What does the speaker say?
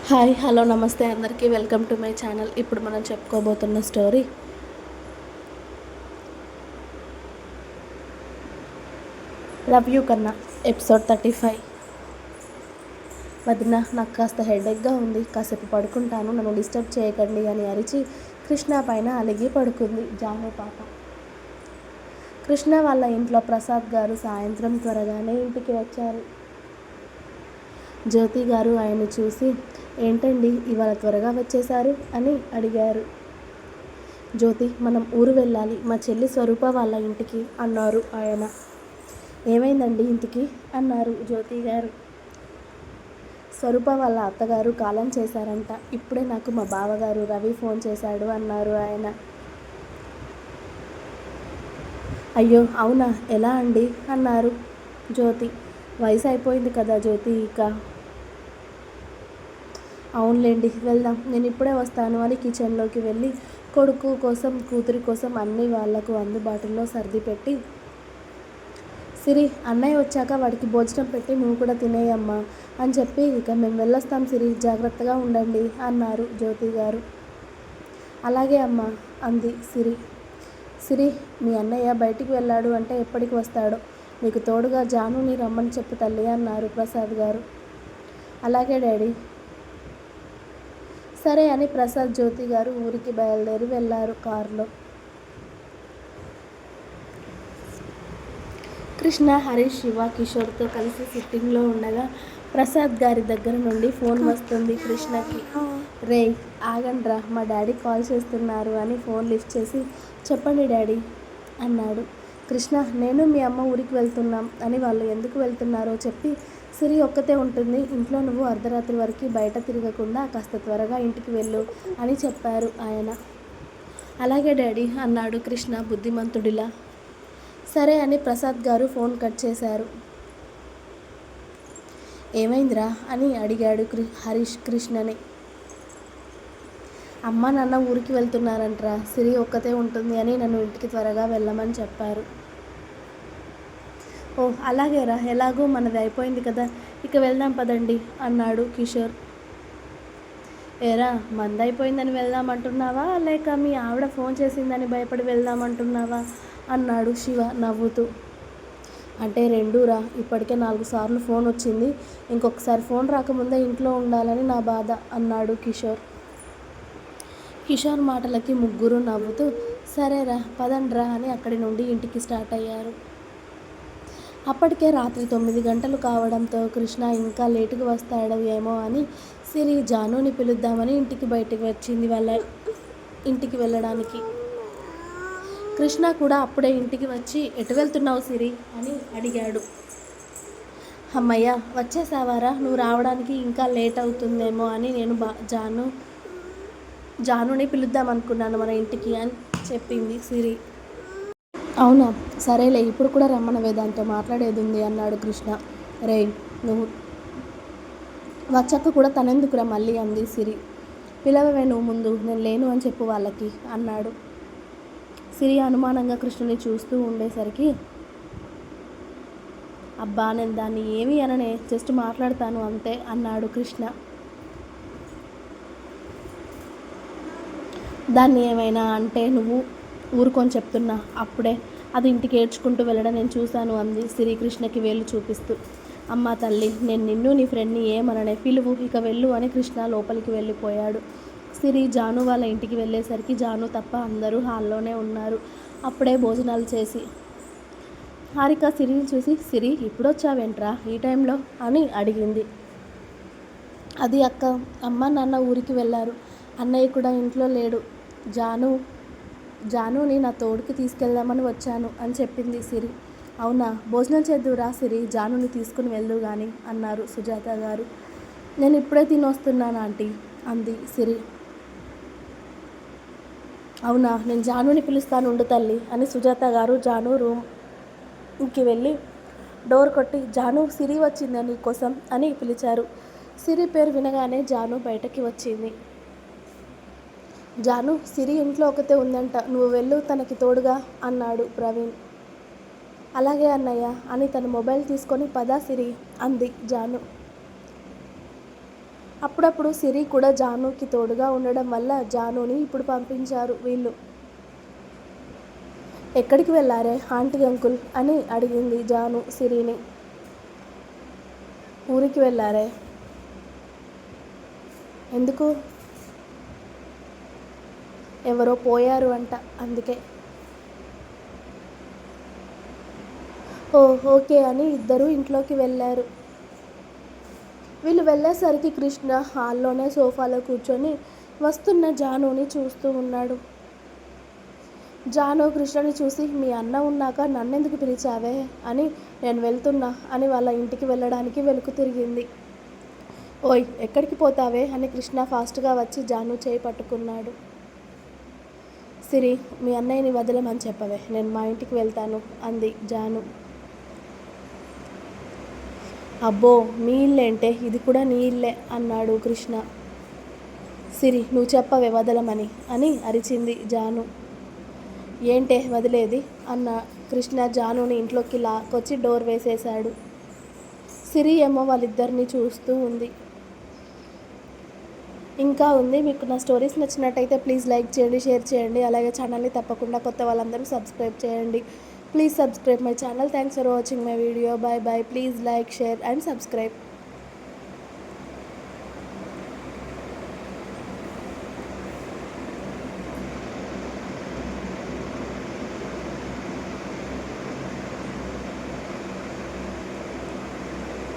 Hi hello నమస్తే అందరికీ welcome to my channel. ఇప్పుడు మనం చెప్పుకోబోతున్న స్టోరీ లవ్ యూ కన్నా ఎపిసోడ్ 35. వదిన, నాకు కాస్త హెడేక్గా ఉంది, కాసేపు పడుకుంటాను, నన్ను డిస్టర్బ్ చేయకండి అని అరిచి కృష్ణ పైన అలిగి పడుకుంది జాను పాప. కృష్ణ వాళ్ళ ఇంట్లో ప్రసాద్ గారు సాయంత్రం త్వరగానే ఇంటికి వచ్చారు. జ్యోతి గారు ఆయన్ని చూసి, ఏంటండి ఇవాళ త్వరగా వచ్చేశారు అని అడిగారు. జ్యోతి, మనం ఊరు వెళ్ళాలి, మా చెల్లి స్వరూప వాళ్ళ ఇంటికి అన్నారు ఆయన. ఏమైందండి ఇంటికి అన్నారు జ్యోతి గారు. స్వరూప వాళ్ళ అత్తగారు కాలం చేశారంట, ఇప్పుడే నాకు మా బావగారు రవి ఫోన్ చేశాడు అన్నారు ఆయన. అయ్యో అవునా, ఎలా అండి అన్నారు జ్యోతి. వయసు అయిపోయింది కదా జ్యోతి, ఇక అవునులేండి వెళ్దాం, నేను ఇప్పుడే వస్తాను అని కిచెన్లోకి వెళ్ళి కొడుకు కోసం కూతురి కోసం అన్నీ వాళ్లకు అందుబాటులో సర్ది పెట్టి, సిరి అన్నయ్య వచ్చాక వాడికి భోజనం పెట్టి నువ్వు కూడా తినేయమ్మా అని చెప్పి, ఇక మేము వెళ్ళొస్తాం సిరి, జాగ్రత్తగా ఉండండి అన్నారు జ్యోతి గారు. అలాగే అమ్మా అంది సిరి. సిరి, మీ అన్నయ్య బయటికి వెళ్ళాడు అంటే ఎప్పటికి వస్తాడో, నీకు తోడుగా జానుని రమ్మని చెప్పు తల్లి అన్నారు ప్రసాద్ గారు. అలాగే డాడీ. సరే అని ప్రసాద్ జ్యోతి గారు ఊరికి బయలుదేరి వెళ్ళారు కారులో. కృష్ణ, హరీష్, శివ, కిషోర్తో కలిసి సిట్టింగ్లో ఉండగా ప్రసాద్ గారి దగ్గర నుండి ఫోన్ వస్తుంది కృష్ణకి. రే ఆగండ్రా, మా డాడీ కాల్ చేస్తున్నారు అని ఫోన్ లిఫ్ట్ చేసి, చెప్పండి డాడీ అన్నాడు. కృష్ణ, నేను మీ అమ్మ ఊరికి వెళ్తున్నాం అని, వాళ్ళు ఎందుకు వెళ్తున్నారో చెప్పి, సిరి ఒక్కతే ఉంటుంది ఇంట్లో, నువ్వు అర్ధరాత్రి వరకు బయట తిరగకుండా కాస్త త్వరగా ఇంటికి వెళ్ళు అని చెప్పారు ఆయన. అలాగే డాడీ అన్నాడు కృష్ణ బుద్ధిమంతుడిలా. సరే అని ప్రసాద్ గారు ఫోన్ కట్ చేశారు. ఏమైందిరా అని అడిగాడు హరీష్ కృష్ణని. అమ్మ నాన్న ఊరికి వెళ్తున్నారంట్రా, సిరి ఒక్కతే ఉంటుంది అని నన్ను ఇంటికి త్వరగా వెళ్ళమని చెప్పారు. ఓ అలాగేరా, ఎలాగో మనది అయిపోయింది కదా, ఇక వెళ్దాం పదండి అన్నాడు కిషోర్. ఏరా, మంది అయిపోయిందని వెళ్దామంటున్నావా లేక మీ ఆవిడ ఫోన్ చేసిందని భయపడి వెళ్దామంటున్నావా అన్నాడు శివ నవ్వుతూ. అంటే రెండూరా, ఇప్పటికే 4 సార్లు ఫోన్ వచ్చింది, ఇంకొకసారి ఫోన్ రాకముందే ఇంట్లో ఉండాలని నా బాధ అన్నాడు కిషోర్. కిషోర్ మాటలకి ముగ్గురు నవ్వుతూ, సరేరా పదండ్రా అని అక్కడి నుండి ఇంటికి స్టార్ట్ అయ్యారు. అప్పటికే రాత్రి 9 గంటలు కావడంతో కృష్ణ ఇంకా లేటుగా వస్తాడో ఏమో అని సిరి జానుని పిలుద్దామని ఇంటికి బయటకు వచ్చింది వాళ్ళ ఇంటికి వెళ్ళడానికి. కృష్ణ కూడా అప్పుడే ఇంటికి వచ్చి, ఎటు వెళ్తున్నావు సిరి అని అడిగాడు. అమ్మయ్య వచ్చేసావారా, నువ్వు రావడానికి ఇంకా లేట్ అవుతుందేమో అని నేను జానుని పిలుద్దామనుకున్నాను మన ఇంటికి అని చెప్పింది సిరి. అవునా, సరేలే, ఇప్పుడు కూడా రమ్మనవే, దాంతో మాట్లాడేది ఉంది అన్నాడు కృష్ణ. రే నువ్వు వచ్చాక కూడా తనెందుకురా మళ్ళీ అంది సిరి. పిలవవే నువ్వు ముందు, నేను లేను అని చెప్పు వాళ్ళకి అన్నాడు. సిరి అనుమానంగా కృష్ణని చూస్తూ ఉండేసరికి, అబ్బా నేను దాన్ని ఏమీ అననే, జస్ట్ మాట్లాడతాను అంతే అన్నాడు కృష్ణ. దాన్ని ఏమైనా అంటే నువ్వు ఊరుకొని చెప్తున్నా, అప్పుడే అది ఇంటికి ఏడ్చుకుంటూ వెళ్ళడం నేను చూశాను అంది శ్రీకృష్ణకి వేలు చూపిస్తూ. అమ్మా తల్లి, నేను నిన్ను నీ ఫ్రెండ్ని ఏమననే, పిలువు ఇక వెళ్ళు అని కృష్ణ లోపలికి వెళ్ళిపోయాడు. సిరి జాను వాళ్ళ ఇంటికి వెళ్ళేసరికి జాను తప్ప అందరూ హాల్లోనే ఉన్నారు. అప్పుడే భోజనాలు చేసి హారిక సిరిని చూసి, సిరి ఇప్పుడొచ్చావేంట్రా ఈ టైంలో అని అడిగింది. అది అక్క, అమ్మ నాన్న ఊరికి వెళ్ళారు, అన్నయ్య కూడా ఇంట్లో లేడు, జానుని నా తోడుకి తీసుకెళ్దామని వచ్చాను అని చెప్పింది సిరి. అవునా, భోజనం చేద్దురా సిరి, జానుని తీసుకుని వెళ్దు గాని అన్నారు సుజాత గారు. నేను ఇప్పుడే తినొస్తున్నాను ఆంటీ అంది సిరి. అవునా, నేను జానుని పిలుస్తాను ఉండు తల్లి అని సుజాత గారు జాను రూమ్కి వెళ్ళి డోర్ కొట్టి, జాను సిరి వచ్చిందా నీకోసం అని పిలిచారు. సిరి పేరు వినగానే జాను బయటకి వచ్చింది. జాను, సిరి ఇంట్లో ఒకతే ఉందంట, నువ్వు వెళ్ళు తనకి తోడుగా అన్నాడు ప్రవీణ్. అలాగే అన్నయ్య అని తన మొబైల్ తీసుకొని, పదా సిరి అంది జాను. అప్పుడప్పుడు సిరి కూడా జానుకి తోడుగా ఉండడం వల్ల జానుని ఇప్పుడు పంపించారు వీళ్ళు. ఎక్కడికి వెళ్ళారే ఆంటీ అంకుల్ అని అడిగింది జాను సిరిని. ఊరికి వెళ్ళారే. ఎందుకు? ఎవరో పోయారు అంట, అందుకే. ఓ ఓకే అని ఇద్దరు ఇంట్లోకి వెళ్ళారు. వీళ్ళు వెళ్ళేసరికి కృష్ణ హాల్లోనే సోఫాలో కూర్చొని వస్తున్న జానుని చూస్తూ ఉన్నాడు. జాను కృష్ణని చూసి, మీ అన్న ఉన్నాక నన్నెందుకు పిలిచావే అని, నేను వెళ్తున్నా అని వాళ్ళ ఇంటికి వెళ్ళడానికి వెనుక తిరిగింది. ఓయ్ ఎక్కడికి పోతావే అని కృష్ణ ఫాస్ట్గా వచ్చి జాను చేయి పట్టుకున్నాడు. సిరి, మీ అన్నయ్యని వదలమని చెప్పవే, నేను మా ఇంటికి వెళ్తాను అంది జాను. అబ్బో మీ ఇల్లేంటే, ఇది కూడా నీ ఇల్లే అన్నాడు కృష్ణ. సిరి నువ్వు చెప్పవే వదలమని అని అరిచింది జాను. ఏంటే వదిలేది అన్న కృష్ణ జానుని ఇంట్లోకి లాక్కొచ్చి డోర్ వేసేశాడు. సిరి ఏమో వాళ్ళిద్దరిని చూస్తూ ఉంది. ఇంకా ఉంది. మీకు నా స్టోరీస్ నచ్చినట్టయితే ప్లీజ్ లైక్ చేయండి, షేర్ చేయండి. అలాగే ఛానల్ని తప్పకుండా కొత్త వాళ్ళందరూ సబ్స్క్రైబ్ చేయండి. Please subscribe my channel. Thanks for watching my video. Bye bye. Please like, share and subscribe.